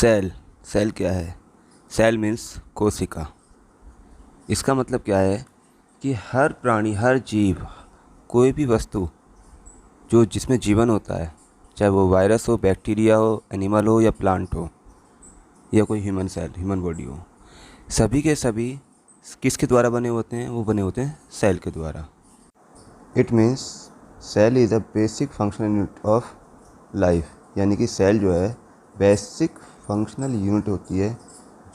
Cell cell क्या है? Cell means कोशिका। इसका मतलब क्या है कि हर प्राणी, हर जीव, कोई भी वस्तु जो जिसमें जीवन होता है, चाहे वो वायरस हो, बैक्टीरिया हो, एनिमल हो या प्लांट हो या कोई ह्यूमन सेल, ह्यूमन बॉडी हो, सभी के सभी किसके द्वारा बने होते हैं? वो बने होते हैं सेल के द्वारा। It means cell is a basic functional unit of life, यानी कि सेल जो है बेसिक फंक्शनल यूनिट होती है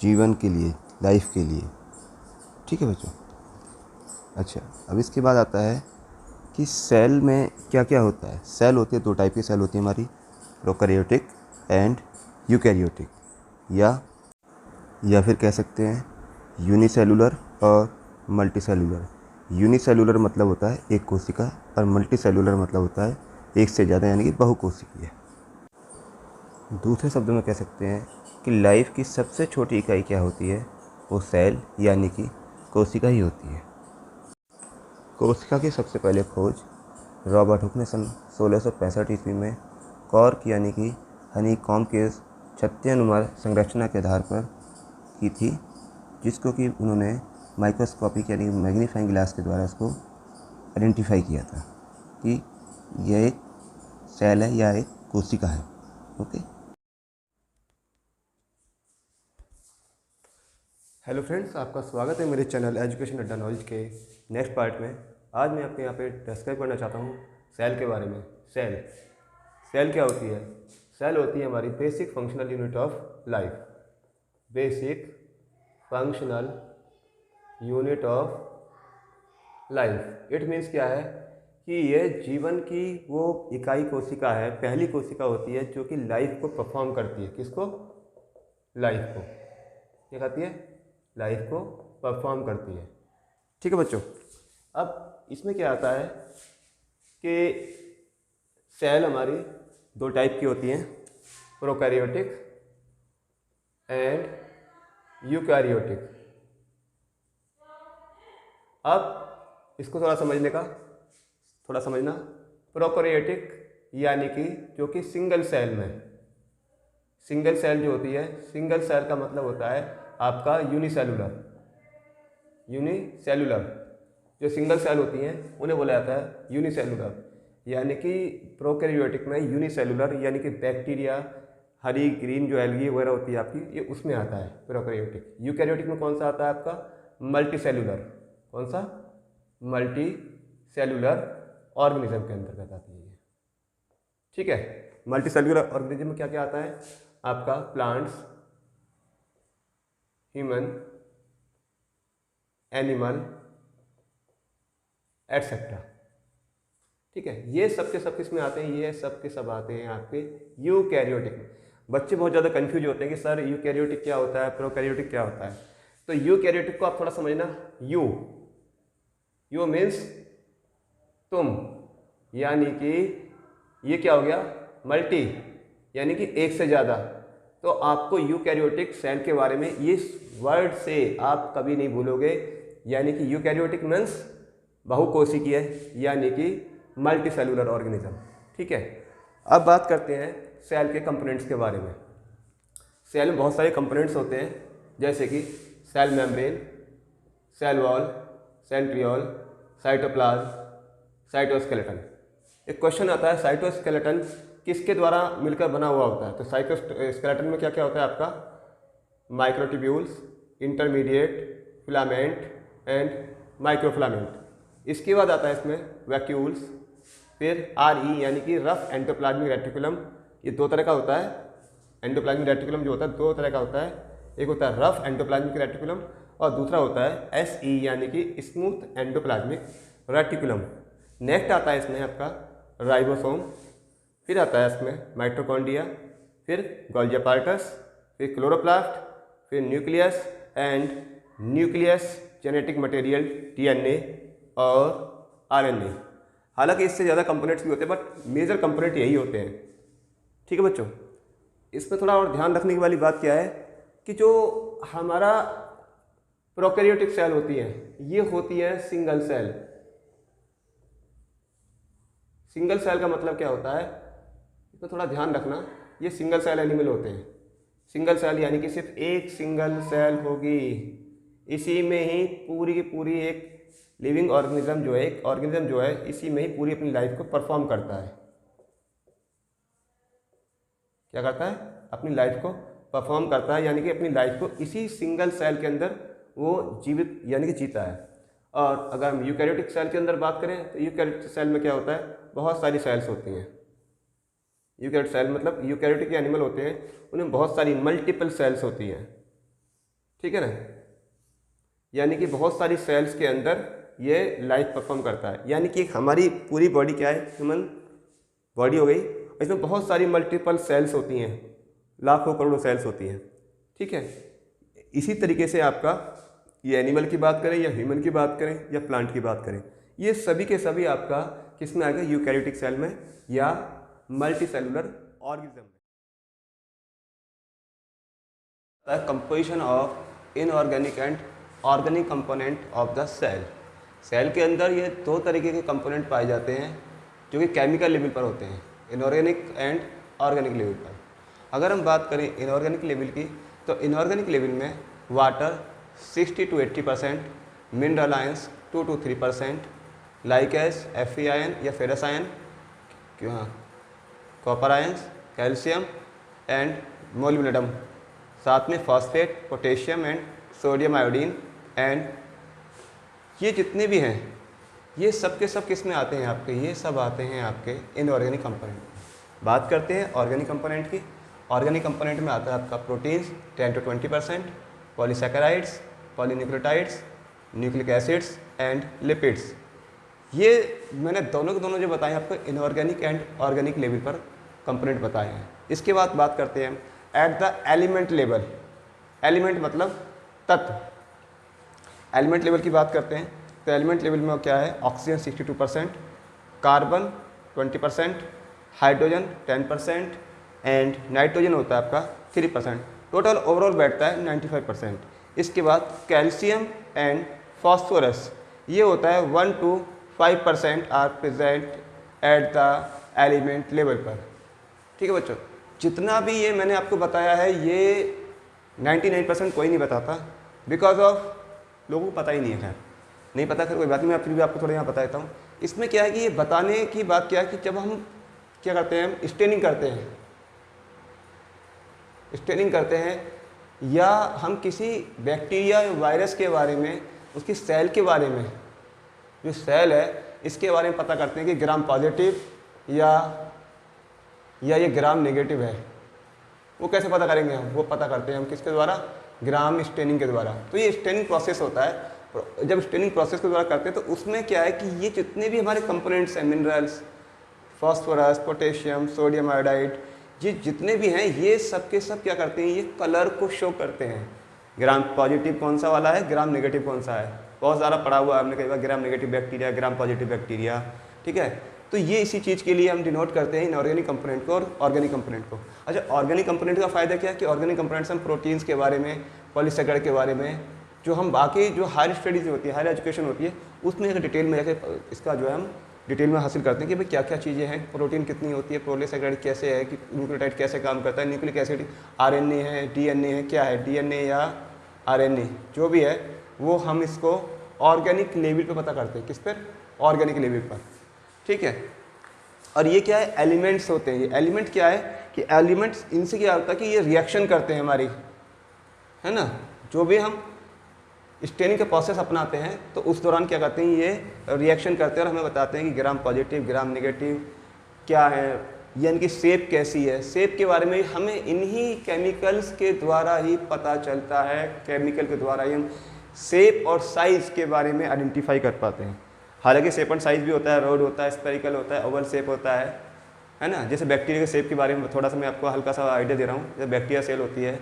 जीवन के लिए, लाइफ के लिए। ठीक है बच्चों। अच्छा, अब इसके बाद आता है कि सेल में क्या क्या होता है। सेल होती है, दो टाइप की सेल होती है हमारी, प्रोकैरियोटिक एंड यूकैरियोटिक, या फिर कह सकते हैं यूनिसेलुलर और मल्टीसेलुलर। यूनिसेलुलर मतलब होता है एक कोशिका, और मल्टीसेलुलर मतलब होता है एक से ज़्यादा, यानी कि बहुकोशिकीय। दूसरे शब्दों में कह सकते हैं कि लाइफ की सबसे छोटी इकाई क्या होती है? वो सेल यानी कि कोशिका ही होती है। कोशिका की सबसे पहले खोज रॉबर्ट हुक ने सन 1665 ईस्वी में कॉर्क यानी कि हनीकॉम्ब के छत्तेनुमा संरचना के आधार पर की थी, जिसको कि उन्होंने माइक्रोस्कोपिक यानी मैग्नीफाइंग ग्लास के द्वारा इसको आइडेंटिफाई किया था कि यह एक सेल है या एक कोशिका है। ओके। हेलो फ्रेंड्स, आपका स्वागत है मेरे चैनल एजुकेशन अड्डा नॉलेज के नेक्स्ट पार्ट में। आज मैं आपके यहाँ पे डिस्क्राइब करना चाहता हूँ सेल के बारे में। सेल क्या होती है? सेल होती है हमारी basic functional unit of life. Basic functional unit of life. It means क्या है कि ये जीवन की वो इकाई कोशिका है, पहली कोशिका होती है जो कि लाइफ को परफॉर्म करती है। किसको? लाइफ को। क्या कहती है? लाइफ को परफॉर्म करती है। ठीक है बच्चों। अब इसमें क्या आता है कि सेल हमारी दो टाइप की होती हैं, प्रोकैरियोटिक एंड यूकैरियोटिक। अब इसको थोड़ा समझना। प्रोकैरियोटिक यानी कि जो कि सिंगल सेल में, सिंगल सेल जो होती है, सिंगल सेल का मतलब होता है आपका यूनिसेलुलर। जो सिंगल सेल होती हैं उन्हें बोला जाता है यूनिसेलुलर। यानी कि प्रोकैरियोटिक में यूनिसेलुलर यानी कि बैक्टीरिया, हरी ग्रीन जो एल्गी वगैरह होती है आपकी, ये उसमें आता है प्रोकैरियोटिक। यूकैरियोटिक में कौन सा आता है आपका? मल्टीसेलुलर। कौन सा? मल्टीसेलुलर ऑर्गेनिज्म के अंतर्गत आती है ये। ठीक है। मल्टीसेलुलर ऑर्गेनिज्म में क्या क्या आता है आपका? Plants, human, animal, etcetera. ठीक है। ये सब के सब किसमें आते हैं? ये सब के सब आते हैं आपके यूकैरियोटिक में। बच्चे बहुत ज़्यादा कंफ्यूज होते हैं कि सर यूकैरियोटिक क्या होता है, प्रोकैरियोटिक क्या होता है। तो यूकैरियोटिक को आप थोड़ा समझना। यू मीन्स तुम, यानी कि ये क्या हो गया? मल्टी, यानी कि एक से ज़्यादा। तो आपको यूकैरियोटिक सेल के बारे में इस वर्ड से आप कभी नहीं भूलोगे, यानी कि यूकैरियोटिक मीन्स बहुकोशिकीय है, यानी कि मल्टी सेलुलर ऑर्गेनिज्म। ठीक है। अब बात करते हैं सेल के कंपोनेंट्स के बारे में। सेल में बहुत सारे कंपोनेंट्स होते हैं, जैसे कि cell membrane, cell wall, centriole, cytoplasm, cytoskeleton. एक क्वेश्चन आता है, साइटोस्केलेटन किसके द्वारा मिलकर बना हुआ होता है? तो साइटोस्केलेटन में क्या क्या होता है आपका? Microtubules, intermediate, filament and microfilament. इसके बाद आता है इसमें वैक्यूल्स, फिर RE यानी कि रफ एंडोप्लाज्मिक रेटिकुलम। ये दो तरह का होता है। एंडोप्लाज्मिक रेटिकुलम जो होता है दो तरह का होता है, एक होता है रफ एंडोप्लाज्मिक रेटिकुलम और दूसरा होता है SE यानी कि स्मूथ एंडोप्लाज्मिक रेटिकुलम। नेक्स्ट आता है इसमें आपका राइबोसोम, फिर आता है इसमें माइटोकॉन्ड्रिया, फिर गोल्गी एपार्टस, फिर क्लोरोप्लास्ट, फिर nucleus and nucleus genetic material DNA और RNA। हालांकि इससे ज़्यादा कंपोनेंट्स भी होते हैं, बट मेजर कंपोनेंट यही होते हैं। ठीक है बच्चों। इसमें थोड़ा और ध्यान रखने की वाली बात क्या है कि जो हमारा प्रोकैरियोटिक सेल होती हैं, ये होती है सिंगल सेल। सिंगल सेल का मतलब क्या होता है, इसमें थोड़ा ध्यान रखना। ये सिंगल सेल एनिमल होते हैं, सिंगल सेल यानी कि सिर्फ एक सिंगल सेल होगी, इसी में ही पूरी की पूरी एक लिविंग ऑर्गेनिज्म जो है, एक ऑर्गेनिज्म जो है इसी में ही पूरी अपनी लाइफ को परफॉर्म करता है। क्या करता है? अपनी लाइफ को परफॉर्म करता है, यानी कि अपनी लाइफ को इसी सिंगल सेल के अंदर वो जीवित यानी कि जीता है। और अगर हम यूकैरियोटिक सेल के अंदर बात करें तो यूकैरियोटिक सेल में क्या होता है, बहुत सारी सेल्स होती हैं। यूकैरियोटिक सेल मतलब यूकैरियोटिक एनिमल होते हैं, उनमें बहुत सारी मल्टीपल सेल्स होती हैं, ठीक है ना, यानी कि बहुत सारी सेल्स के अंदर ये लाइफ परफॉर्म करता है। यानी कि हमारी पूरी बॉडी क्या है, ह्यूमन बॉडी हो गई, इसमें बहुत सारी मल्टीपल सेल्स होती हैं, लाखों करोड़ों सेल्स होती हैं, ठीक है। इसी तरीके से आपका ये एनिमल की बात करें या ह्यूमन की बात करें या प्लांट की बात करें, ये सभी के सभी आपका किस में आ गए, यूकैरियोटिक सेल में या मल्टी सेलुलर ऑर्गेनिज्म में। Composition of inorganic and organic component of the cell. Cell के अंदर ये दो तरीके के कंपोनेंट पाए जाते हैं जो कि केमिकल लेवल पर होते हैं, इनऑर्गेनिक एंड ऑर्गेनिक लेवल पर। अगर हम बात करें इनऑर्गेनिक लेवल की, तो इनऑर्गेनिक लेवल में water 60 to 80%, mineral ions 2 to 3%, like as Fe ion या ferrous ion, copper ions, calcium and molybdenum, साथ में phosphate, potassium and sodium iodine. And ये जितने भी हैं ये सब के सब किस में आते हैं आपके, ये सब आते हैं आपके इनऑर्गेनिक कंपोनेंट। बात करते हैं ऑर्गेनिक कंपोनेंट की। ऑर्गेनिक कंपोनेंट में आता है आपका proteins 10 to 20%, polysaccharides, polynucleotides, nucleic acids and lipids. ये मैंने दोनों के दोनों जो बताए आपको इनऑर्गेनिक एंड ऑर्गेनिक लेवल पर कंपोनेंट बताए हैं। इसके बाद बात करते हैं eight the element level. Element मतलब तत्व। एलिमेंट लेवल की बात करते हैं तो एलिमेंट लेवल में क्या है, oxygen 62%, carbon 20%, hydrogen 10% and nitrogen होता है आपका 3%। टोटल ओवरऑल बैठता है 95%। इसके बाद कैल्शियम एंड फॉस्फोरस ये होता है 1 to 5% are present at the element level पर, ठीक है बच्चों। जितना भी ये मैंने आपको बताया है ये 99% कोई नहीं बताता, बिकॉज ऑफ लोगों को पता ही नहीं है। खैर नहीं पता, खैर कोई बात नहीं, मैं फिर भी आपको थोड़ा यहाँ बता देता हूँ। इसमें क्या है कि ये बताने की बात क्या है कि जब हम क्या करते हैं, हम स्टेनिंग करते हैं, स्टेनिंग करते हैं या हम किसी बैक्टीरिया या वायरस के बारे में, उसकी सेल के बारे में, जो सेल है इसके बारे में पता करते हैं कि ग्राम पॉजिटिव या ये ग्राम नेगेटिव है। वो कैसे पता करेंगे हम, वो पता करते हैं हम किसके द्वारा, ग्राम स्टेनिंग के द्वारा। तो ये स्टेनिंग प्रोसेस होता है। जब स्टेनिंग प्रोसेस के द्वारा करते हैं तो उसमें क्या है कि ये जितने भी हमारे कंपोनेंट्स हैं, minerals, phosphorus, potassium, sodium iodide, ये जितने भी हैं ये सब के सब क्या करते हैं, ये कलर को शो करते हैं। ग्राम पॉजिटिव कौन सा वाला है, ग्राम नेगेटिव कौन सा है, बहुत ज़्यादा पढ़ा हुआ है हमने कई बार, gram negative bacteria, gram positive bacteria, ठीक है। तो ये इसी चीज़ के लिए हम डिनोट करते हैं इनऑर्गेनिक कंपोनेंट को और ऑर्गेनिक कंपोनेंट को। अच्छा, ऑर्गेनिक कंपोनेंट का फ़ायदा क्या है कि ऑर्गेनिक कंपोनेंट्स हम प्रोटीन्स के बारे में, पॉलीसैकेराइड के बारे में, जो हम बाकी जो हायर स्टडीज़ होती है, हायर एजुकेशन होती है, उसमें अगर डिटेल में जाकर इसका जो है हम डिटेल में हासिल करते हैं कि भाई क्या क्या चीज़ें हैं, प्रोटीन कितनी होती है, पॉलीसैकेराइड कैसे है, कि न्यूक्लियोटाइड कैसे काम करता है, न्यूक्लिक एसिड, आरएनए है, डीएनए है, क्या है, डीएनए या आरएनए जो भी है, वो हम इसको ऑर्गेनिक लेवल पे पता करते हैं। किस पर, ऑर्गेनिक लेवल पर, ठीक है। और ये क्या है, एलिमेंट्स होते हैं। ये एलिमेंट क्या है कि एलिमेंट्स, इनसे क्या होता है कि ये रिएक्शन करते हैं हमारी, है ना, जो भी हम स्टेनिंग का प्रोसेस अपनाते हैं तो उस दौरान क्या करते हैं, ये रिएक्शन करते हैं और हमें बताते हैं कि ग्राम पॉजिटिव, ग्राम नेगेटिव क्या है, या इनकी शेप कैसी है। शेप के बारे में हमें इन्हीं केमिकल्स के द्वारा ही पता चलता है, केमिकल के द्वारा ही हम शेप और साइज़ के बारे में आइडेंटिफाई कर पाते हैं। हालांकि शेप एंड साइज़ भी होता है, रोड होता है, स्पेरिकल होता है, ओवल शेप होता है ना। जैसे बैक्टीरिया के शेप के बारे में थोड़ा सा मैं आपको हल्का सा आइडिया दे रहा हूँ। जैसे बैक्टीरिया सेल होती है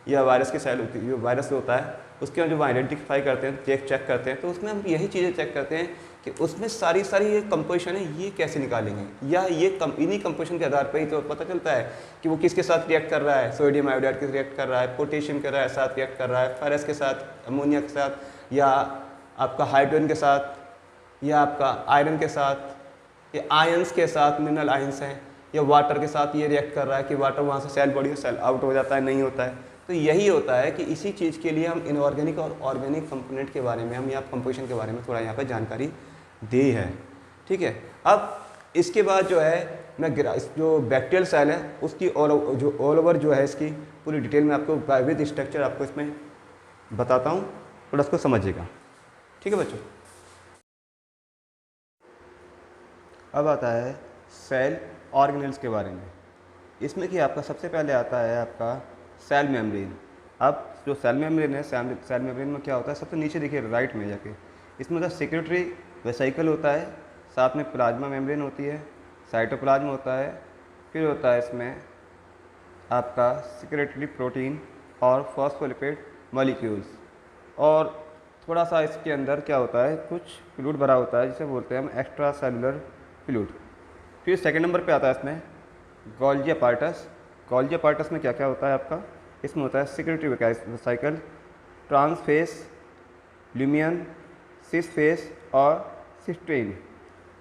या वायरस की सेल होती है, जो वायरस होता है उसके हम जो आइडेंटिफाई करते हैं, चेक करते हैं, तो उसमें हम यही चीज़ें चेक करते हैं कि उसमें सारी ये कंपोजिशन है, ये कैसे निकालेंगे, या ये इन्हीं कंपोजिशन के आधार पर ही तो पता चलता है कि वो किसके साथ रिएक्ट कर रहा है, सोडियम आयोडाइड के रिएक्ट कर रहा है, पोटेशियम के साथ रिएक्ट कर रहा है, फेरस के साथ, अमोनिया के साथ, या आपका हाइड्रोजन के साथ, या आपका आयरन के साथ, या आयंस के साथ, मिनरल आयंस हैं, या वाटर के साथ ये रिएक्ट कर रहा है कि वाटर वहाँ से सेल बॉडी से सेल आउट हो जाता है, नहीं होता है। तो यही होता है कि इसी चीज़ के लिए हम इनऑर्गेनिक और ऑर्गेनिक कंपोनेंट के बारे में हम यहाँ कंपोजिशन के बारे में थोड़ा यहाँ पर जानकारी दी है। ठीक है, अब इसके बाद जो है मैं जो बैक्टीरियल सेल है उसकी ऑल ओवर जो है इसकी पूरी डिटेल में आपको विद स्ट्रक्चर आपको इसमें बताता हूँ, थोड़ा उसको समझिएगा। ठीक है बच्चों, अब आता है सेल ऑर्गेनेल्स के बारे में। इसमें कि आपका सबसे पहले आता है आपका सेल मेम्ब्रेन। अब जो सेल मेम्ब्रेन है, सेल मेम्ब्रेन में क्या होता है, सबसे नीचे देखिए राइट में जाके, इसमें होता है सेक्रेटरी वेसिकल होता है, साथ में प्लाज्मा मेम्ब्रेन होती है, साइटोप्लाज्म होता है, फिर होता है इसमें आपका सेक्रेटरी प्रोटीन और फॉस्फोलिपिड मॉलिक्यूल्स, और थोड़ा सा इसके अंदर क्या होता है, कुछ फ्लूइड भरा होता है जिसे बोलते हैं हम एक्स्ट्रा सेलुलर फ्लूइड। फिर सेकंड नंबर पे आता है इसमें गोल्गी अपार्टस। गोल्गी अपार्टस में क्या क्या होता है आपका, इसमें होता है secretory vesicle, trans face, lumen, cis face और सिस्ट्रीन।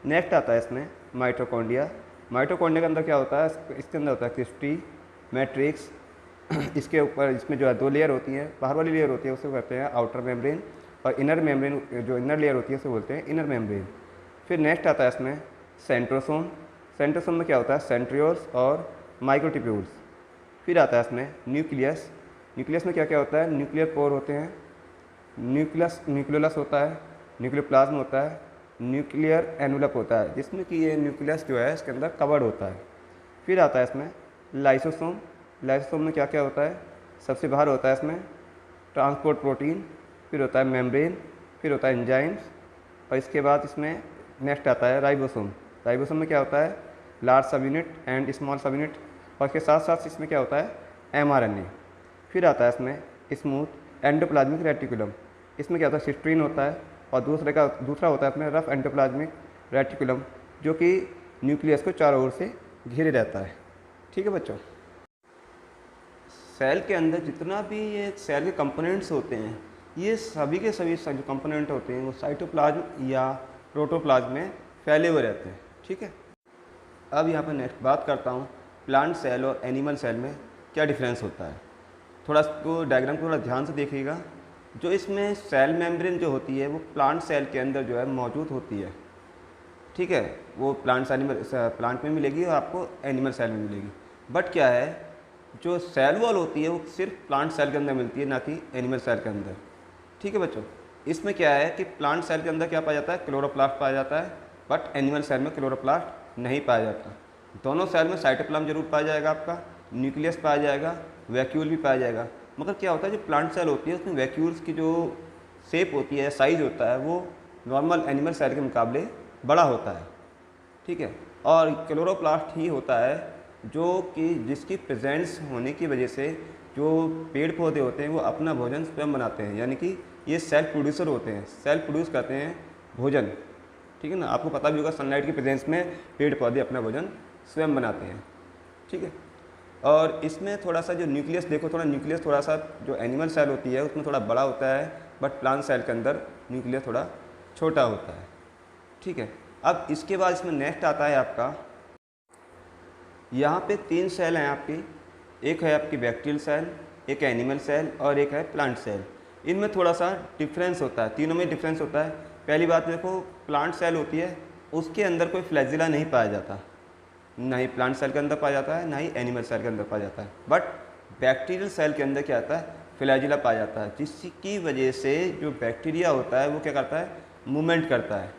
नेक्स्ट आता है इसमें माइटोकॉन्ड्रिया। माइटोकॉन्ड्रिया के अंदर क्या होता है, इसके अंदर होता है क्रिस्टी, मैट्रिक्स, इसके ऊपर इसमें जो है 2 लेयर होती हैं, बाहर वाली लेयर होती है उसे कहते हैं आउटर मेम्ब्रेन, और इनर मेम्ब्रेन जो इनर लेयर होती है उसे बोलते हैं इनर मेम्ब्रेन। फिर नेक्स्ट आता है इसमें सेंट्रोसोम। सेंट्रोसोम में क्या होता है, सेंट्रियोल्स और माइक्रोट्यूब्यूल्स। फिर आता है इसमें न्यूक्लियस। न्यूक्लियस में क्या क्या होता है, न्यूक्लियर पोर होते हैं, न्यूक्लियस होता है, न्यूक्लियोप्लाज्म होता है, न्यूक्लियर एनवलप होता है जिसमें कि ये न्यूक्लियस जो है इसके अंदर कवर्ड होता है। फिर आता है इसमें लाइसोसोम। लाइसोसोम में क्या क्या होता है, सबसे बाहर होता है इसमें ट्रांसपोर्ट प्रोटीन, फिर होता है मेम्ब्रेन, फिर होता है एंजाइम्स, और इसके बाद इसमें नेक्स्ट आता है राइबोसोम। राइबोसोम में क्या होता है, लार्ज सब यूनिट एंड स्मॉल सब यूनिट, और इसके साथ साथ इसमें क्या होता है, mRNA। फिर आता है इसमें स्मूथ एंडोप्लाज्मिक रेटिकुलम। इसमें क्या होता है, सिस्ट्रीन होता है, और दूसरा होता है इसमें रफ एंडोप्लाज्मिक रेटिकुलम जो कि न्यूक्लियस को चारों ओर से घेरे रहता है। ठीक है बच्चों, सेल के अंदर जितना भी ये सेल के कंपोनेंट्स होते हैं, ये सभी के सभी जो कंपोनेंट होते हैं वो साइटोप्लाज्म या प्रोटोप्लाज्म में फैले हुए रहते हैं। ठीक है, अब यहाँ पर नेक्स्ट बात करता हूँ प्लांट सेल और एनिमल सेल में क्या डिफरेंस होता है। थोड़ा इसको डायग्राम को थोड़ा ध्यान से देखिएगा। जो इसमें सेल मेम्ब्रेन जो होती है वो प्लांट सेल के अंदर जो है मौजूद होती है। ठीक है, वो प्लांट में मिलेगी और आपको एनिमल सेल में मिलेगी। बट क्या है, जो सेल वॉल होती है वो सिर्फ प्लांट सेल के अंदर मिलती है, ना कि एनिमल सेल के अंदर। ठीक है बच्चों, इसमें क्या है कि प्लांट सेल के अंदर क्या पाया जाता है, क्लोरोप्लास्ट पाया जाता है, बट एनिमल सेल में क्लोरोप्लास्ट नहीं पाया जाता। दोनों सेल में साइटोप्लाज्म जरूर पाया जाएगा, आपका न्यूक्लियस पाया जाएगा, वैक्यूल भी पाया जाएगा। मगर क्या होता है, जो प्लांट सेल होती है उसमें वैक्यूल्स की जो शेप होती है, साइज़ होता है, वो नॉर्मल एनिमल सेल के मुकाबले बड़ा होता है। ठीक है, और क्लोरोप्लास्ट ही होता है जो कि जिसकी प्रेजेंस होने की वजह से जो पेड़ पौधे होते हैं वो अपना भोजन स्वयं बनाते हैं, यानी कि ये सेल्फ प्रोड्यूसर होते हैं, सेल्फ प्रोड्यूस करते हैं भोजन। ठीक है ना, आपको पता भी होगा सनलाइट की प्रेजेंस में पेड़ पौधे अपना भोजन स्वयं बनाते हैं। ठीक है, और इसमें थोड़ा सा जो न्यूक्लियस देखो, थोड़ा न्यूक्लियस थोड़ा सा जो एनिमल सेल होती है उसमें थोड़ा बड़ा होता है, बट प्लांट सेल के अंदर न्यूक्लियस थोड़ा छोटा होता है। ठीक है, अब इसके बाद इसमें नेक्स्ट आता है आपका, यहाँ पे 3 सेल हैं आपकी, एक है आपकी बैक्टीरियल सेल, एक है एनिमल सेल और एक है प्लांट सेल। इनमें थोड़ा सा डिफरेंस होता है, तीनों में डिफरेंस होता है। पहली बात देखो, प्लांट सेल होती है उसके अंदर कोई फ्लैजिला नहीं पाया जाता, ना ही प्लांट सेल के अंदर पाया जाता है, ना ही एनिमल सेल के अंदर पाया जाता है। बट बैक्टीरियल सेल के अंदर क्या आता है, फ्लैजिला पाया जाता है, जिसकी वजह से जो बैक्टीरिया होता है वो क्या करता है, मूवमेंट करता है।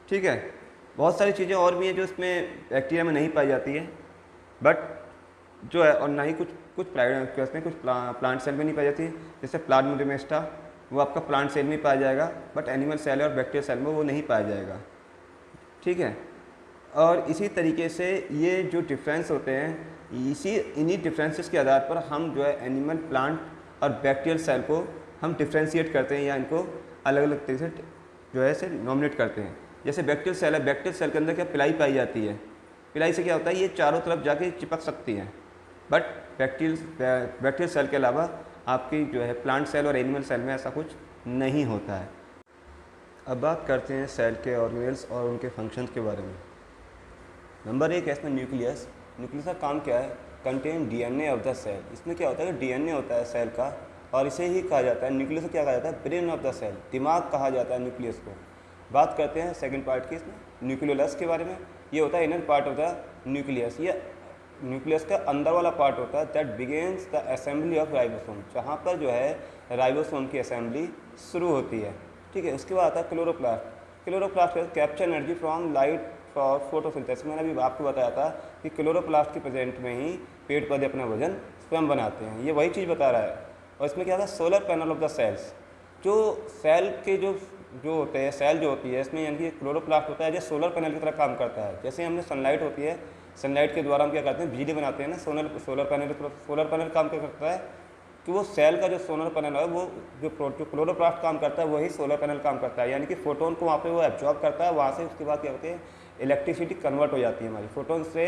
ठीक है, बहुत सारी चीज़ें और भी हैं जो इसमें बैक्टीरिया में नहीं पाई जाती है, बट जो है, और ना ही कुछ प्लांट सेल में नहीं पाई जाती, जैसे प्लाज्मोडेमाटा वो आपका प्लांट सेल में पाया जाएगा, बट एनिमल सेल और बैक्टीरियल सेल में वो नहीं पाया जाएगा। ठीक है, और इसी तरीके से ये जो डिफरेंस होते हैं, इन्हीं डिफरेंसेस के आधार पर हम जो है एनिमल, प्लांट और बैक्टीरियल सेल को हम डिफ्रेंशिएट करते हैं, या इनको अलग अलग तरीके से जो है इसे नॉमिनेट करते हैं। जैसे बैक्टीरियल सेल है, बैक्टीरियल सेल के अंदर क्या पिलाई पाई जाती है, पिलाई से क्या होता है, ये चारों तरफ जाके चिपक सकती हैं, बट बैक्टीरियल सेल के अलावा आपकी जो है प्लांट सेल और एनिमल सेल में ऐसा कुछ नहीं होता है। अब बात करते हैं सेल के ऑर्गेनेल्स और उनके फंक्शंस के बारे में। नंबर 1 है इसमें न्यूक्लियस। न्यूक्लियस का काम क्या है? Contain DNA of the cell. इसमें क्या होता है कि डीएनए होता है सेल का, और इसे ही कहा जाता है न्यूक्लियस को क्या कहा जाता है? ब्रेन ऑफ द सेल, दिमाग कहा जाता है न्यूक्लियस को। बात करते हैं सेकंड पार्ट की, इसमें न्यूक्लियोलस के बारे में। ये होता है inner part of the nucleus. ये न्यूक्लियस का अंदर वाला पार्ट होता है that begins the assembly of ribosome, जहाँ पर जो है राइबोसोम की असेंबली शुरू होती है। ठीक है, उसके बाद आता है chloroplast. Chloroplast capture energy from light for photosynthesis. मैंने अभी आपको बताया था कि क्लोरोप्लास्ट के प्रेजेंट में ही पेड़ पौधे अपना वजन स्वयं बनाते हैं, ये वही चीज़ बता रहा है। और इसमें क्या था? Solar panel of the cells. जो सेल के जो होते हैं, सेल जो होती है इसमें, यानी कि क्लोरोप्लास्ट होता है जो सोलर पैनल की तरह काम करता है। जैसे हमने सनलाइट होती है, सनलाइट के द्वारा हम क्या करते हैं? बिजली बनाते हैं ना। सोलर पैनल काम क्या करता है कि वो सेल का जो सोलर पैनल है, वो जो क्लोरोप्लास्ट काम करता है वही सोलर पैनल काम करता है। यानी कि फोटोन को वहाँ पे वो एब्जॉर्ब करता है, वहाँ से उसके बाद क्या होते हैं? इलेक्ट्रिसिटी कन्वर्ट हो जाती है, हमारी फोटोन से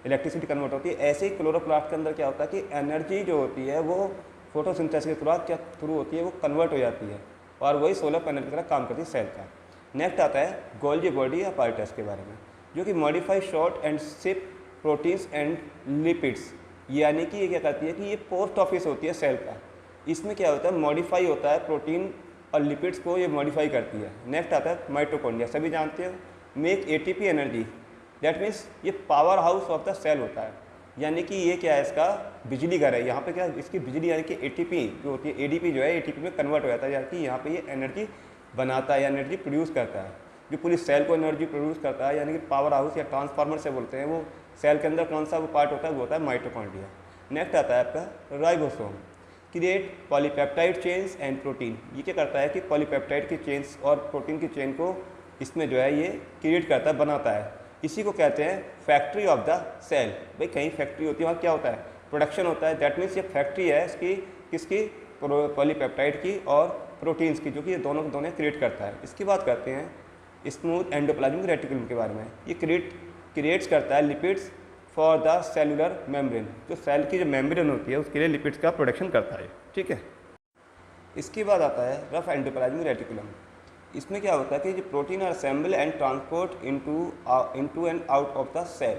इलेक्ट्रिसिटी कन्वर्ट होती है। ऐसे ही क्लोरोप्लास्ट के अंदर क्या होता है कि एनर्जी जो होती है वो फोटोसिंथेसिस के थ्रू होती है, वो कन्वर्ट हो जाती है और वही सोलर पैनल की तरह काम करती है सेल का। नेक्स्ट आता है गोल्जी बॉडी apparatus के बारे में, जो कि modify short and ship proteins and lipids. यानी कि ये क्या करती है कि ये पोस्ट ऑफिस होती है सेल का। इसमें क्या होता है? मॉडिफाई होता है प्रोटीन और लिपिड्स को, ये मॉडिफाई करती है। नेक्स्ट आता है माइटोकॉन्ड्रिया, सभी जानते हो, make ATP energy. That means ये powerhouse of the cell होता है। यानी कि ये क्या है? इसका बिजली घर है। यहाँ पे क्या इसकी बिजली, यानी कि एटीपी जो होती है, एडीपी जो है एटीपी में कन्वर्ट हो जाता है, यानी कि यहाँ पे ये एनर्जी बनाता है या एनर्जी प्रोड्यूस करता है। जो पूरी सेल को एनर्जी प्रोड्यूस करता है, यानी कि पावर हाउस या ट्रांसफार्मर से बोलते हैं, वो सेल के अंदर कौन सा वो पार्ट होता है? वो होता है माइटोकॉन्ड्रिया। नेक्स्ट आता है आपका ribosome, create polypeptide chains and protein. ये क्या करता है कि पॉलीपेप्टाइड की चेन्स और प्रोटीन की चेन को इसमें जो है ये क्रिएट करता है, बनाता है। इसी को कहते हैं फैक्ट्री ऑफ द सेल। भाई कहीं फैक्ट्री होती है, वहाँ क्या होता है? प्रोडक्शन होता है। दैट मीन्स ये फैक्ट्री है इसकी, किसकी? पॉलीपेप्टाइड की और प्रोटीन्स की, जो कि ये दोनों क्रिएट करता है। इसकी बात करते हैं स्मूथ एंडोप्लाज्मिक रेटिकुलम के बारे में। ये क्रिएट्स करता है lipids for the cellular membrane. जो सेल की जो मेम्ब्रेन होती है उसके लिए लिपिड्स का प्रोडक्शन करता है। ठीक है, इसके बाद आता है रफ एंडोप्लाज्मिक रेटिकुलम। इसमें क्या होता है कि जो protein are assemble and transport into and out of the cell.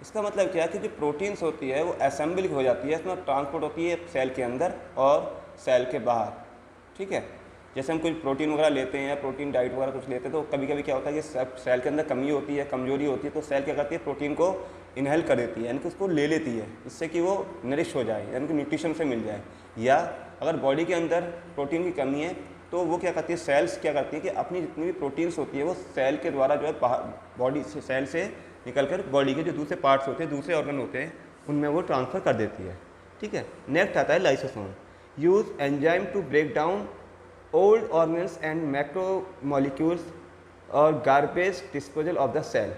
इसका मतलब क्या है कि जो प्रोटीन्स होती है वो असेंबल हो जाती है, इसमें ट्रांसपोर्ट होती है सेल के अंदर और सेल के बाहर। ठीक है, जैसे हम कुछ प्रोटीन वगैरह लेते हैं या प्रोटीन डाइट वगैरह कुछ लेते हैं, तो कभी कभी क्या होता है कि सेल के अंदर कमी होती है, कमजोरी होती है, तो सेल क्या करती है? प्रोटीन को इनहेल कर देती है, यानी कि उसको ले लेती है, इससे कि वो नरिश हो जाए, यानी कि न्यूट्रिशन से मिल जाए। या अगर बॉडी के अंदर प्रोटीन की कमी है तो वो क्या करती है? सेल्स क्या करती है कि अपनी जितनी भी प्रोटीन्स होती है वो सेल के द्वारा जो है बॉडी से, सेल से निकल कर बॉडी के जो दूसरे पार्ट्स होते हैं, दूसरे ऑर्गन होते हैं, उनमें वो ट्रांसफ़र कर देती है। ठीक है, नेक्स्ट आता है lysosome, use enzyme to break down old organs and macromolecules और garbage disposal of the cell.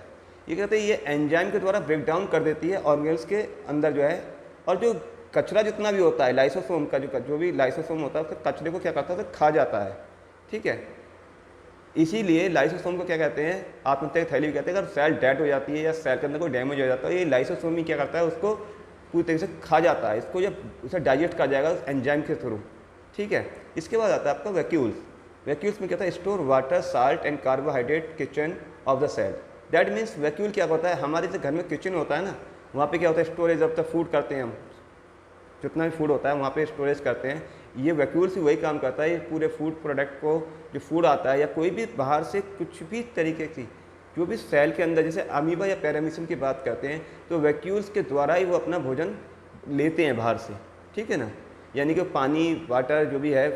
ये कहते हैं ये एंजाइम के द्वारा ब्रेक डाउन कर देती है ऑर्गेन्स के अंदर जो है, और जो कचरा जितना भी होता है लाइसोसोम का, जो भी लाइसोसोम होता है उसके कचरे को क्या करता है? उसे खा जाता है। ठीक है, इसीलिए लाइसोसोम को क्या कहते हैं? आत्महत्या थैली भी कहते हैं। अगर सेल डेड हो जाती है या सेल के अंदर कोई डैमेज हो जाता है, ये लाइसोसोम ही क्या करता है? उसको पूरी तरीके से खा जाता है, इसको जब उसे डाइजेस्ट कर जाएगा उस एंजाइम के थ्रू। ठीक है, इसके बाद आता है आपका वैक्यूल्स। वैक्यूल्स में क्या होता है? Store water, salt and carbohydrate kitchen of the cell. That means vacuole क्या होता है? हमारे जो घर में किचन होता है ना, वहाँ पे क्या होता है? स्टोरेज ऑफ द फूड करते हैं हम, जितना भी फूड होता है वहाँ पे स्टोरेज करते हैं। ये वैक्यूल्स ही वही काम करता है। ये पूरे फूड प्रोडक्ट को, जो फूड आता है या कोई भी बाहर से कुछ भी तरीके की जो भी सेल के अंदर, जैसे अमीबा या पैरामीशियम की बात करते हैं, तो वैक्यूल्स के द्वारा ही वो अपना भोजन लेते हैं बाहर से। ठीक है ना, यानी कि पानी, वाटर जो भी है,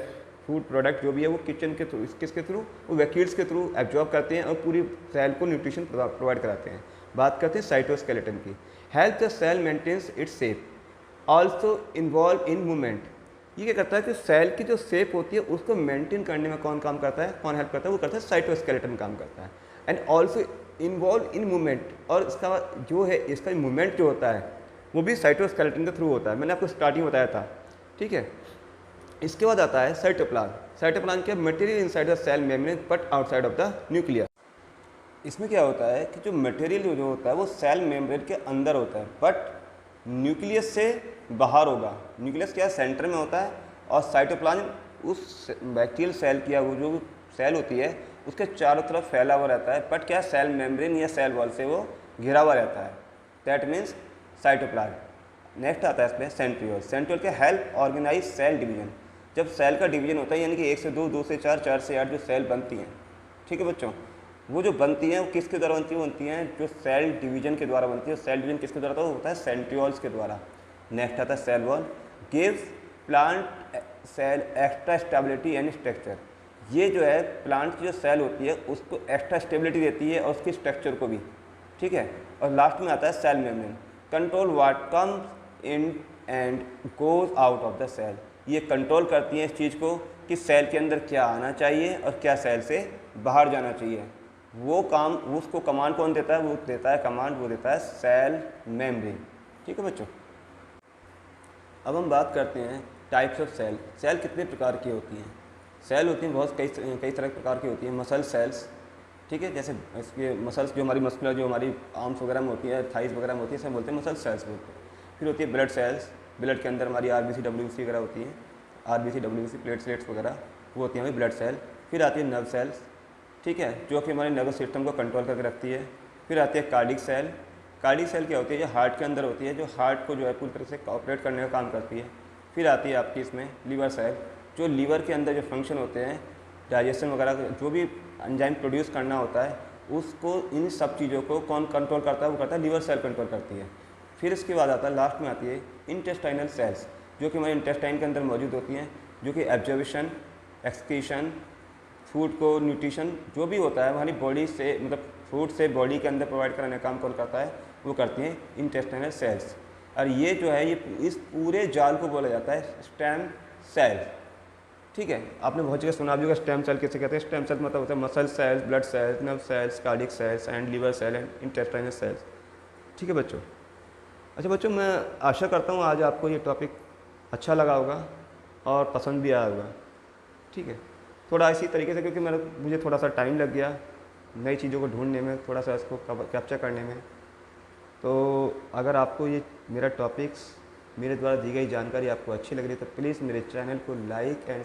फूड प्रोडक्ट जो भी है, वो किचन के थ्रू, किसके थ्रू? वो वैक्यूल्स के थ्रू एब्जॉर्ब करते हैं और पूरी सेल को न्यूट्रिशन प्रोवाइड कराते हैं। बात करते हैं साइटोस्केलेटन की। Help the cell maintains its shape, also involve in movement. ये क्या करता है कि सेल की जो शेप होती है उसको मेंटेन करने में कौन काम करता है? कौन हेल्प करता है? वो करता है साइटोस्केलेटन काम करता है। And also involve in movement, और इसका जो है इसका मूवमेंट जो होता है वो भी साइटोस्केलेटन के थ्रू होता है। मैंने आपको स्टार्टिंग बताया था। ठीक है, इसके बाद आता है साइटोप्लाज्म। साइटोप्लाज्म क्या? Material inside the cell membrane but outside of the nucleus. इसमें क्या होता है कि जो मटेरियल जो होता है वो सेल मेम्ब्रेन के अंदर होता है, बट न्यूक्लियस से बाहर होगा। न्यूक्लियस क्या है? सेंटर में होता है, और साइटोप्लाज्म उस बैक्टीरियल सेल की, वो जो सेल होती है उसके चारों तरफ फैला हुआ रहता है, बट क्या? सेल मेम्ब्रेन या सेल वॉल से वो घिरा हुआ रहता है। That means cytoplasm. नेक्स्ट आता है इसमें सेंट्रियोल। सेंट्रियोल के हेल्प ऑर्गेनाइज सेल डिवीजन। जब सेल का डिवीजन होता है यानी कि 1 से 2, 2 से 4, 4 से 8 जो सेल बनती हैं, ठीक है बच्चों, वो जो बनती हैं वो किसके द्वारा बनती है? बनती हैं जो सेल डिवीजन के द्वारा बनती है। सेल डिवीजन किसके द्वारा होता है? सेंट्रियोल्स के द्वारा। नेक्स्ट आता है cell wall. Gives plant cell extra stability and structure. ये जो है प्लांट की जो सेल होती है उसको एक्स्ट्रा स्टेबिलिटी देती है और उसकी स्ट्रक्चर को भी, ठीक है। और लास्ट में आता है cell membrane. Control what comes in and goes out of the cell. ये कंट्रोल करती है इस चीज़ को कि सेल के अंदर क्या आना चाहिए और क्या सेल से बाहर जाना चाहिए। वो काम, उसको कमांड कौन देता है? वो देता है कमांड, वो देता है सेल मेम्ब्रेन, ठीक है बच्चों। अब हम बात करते हैं टाइप्स ऑफ सेल। सेल कितने प्रकार की होती हैं? सेल होती हैं बहुत कई तरह के प्रकार की होती हैं। मसल सेल्स, ठीक है, जैसे इसके मसल्स जो हमारी मस्कुलर जो हमारी आर्म्स वगैरह में होती है, थाइस वगैरह में होती है, सब बोलते हैं मसल सेल्स बोलते हैं। फिर होती है ब्लड सेल्स। ब्लड के अंदर हमारी RBC WBC वगैरह होती है, RBC WBC प्लेटलेट्स वगैरह, वो होती है हमारी ब्लड सेल। फिर आती है नर्व सेल्स, ठीक है, जो कि हमारे नर्वस सिस्टम को कंट्रोल करके रखती है। फिर आती है कार्डिक सेल। कार्डिक सेल क्या होती है? जो हार्ट के अंदर होती है, जो हार्ट को जो है पूरी तरह से ऑपरेट करने का काम करती है। फिर आती है आपकी इसमें लिवर सेल, जो लीवर के अंदर जो फंक्शन होते हैं, डाइजेशन वगैरह जो भी एंजाइम प्रोड्यूस करना होता है, उसको इन सब चीज़ों को कौन कंट्रोल करता है? वो करता है लिवर सेल कंट्रोल करती है। फिर इसके बाद आता है लास्ट में आती है इंटेस्टाइनल सेल्स, जो कि हमारे इंटेस्टाइन के अंदर मौजूद होती हैं, जो कि एब्जॉर्प्शन, एक्सक्रीशन, फूड को न्यूट्रिशन जो भी होता है हमारी बॉडी से, मतलब फूड से बॉडी के अंदर प्रोवाइड कराने का काम कौन करता है? वो करती हैं इंटेस्टाइनल सेल्स। और ये जो है ये इस पूरे जाल को बोला जाता है स्टेम सेल, ठीक है। आपने बहुत जगह सुना भी होगा स्टेम सेल किसे कहते हैं। स्टेम सेल मतलब होता है muscle cells, blood cells, nerve cells, cardiac cells and liver cell and intestinal cells, ठीक है बच्चों। अच्छा बच्चों, मैं आशा करता हूँ आज आपको ये टॉपिक अच्छा लगा होगा और पसंद भी आया होगा, ठीक है। थोड़ा इसी तरीके से, क्योंकि मुझे थोड़ा सा टाइम लग गया नई चीज़ों को ढूंढने में, थोड़ा सा इसको कैप्चर करने में। तो अगर आपको ये मेरा टॉपिक्स, मेरे द्वारा दी गई जानकारी आपको अच्छी लग रही है तो प्लीज़ मेरे चैनल को लाइक एंड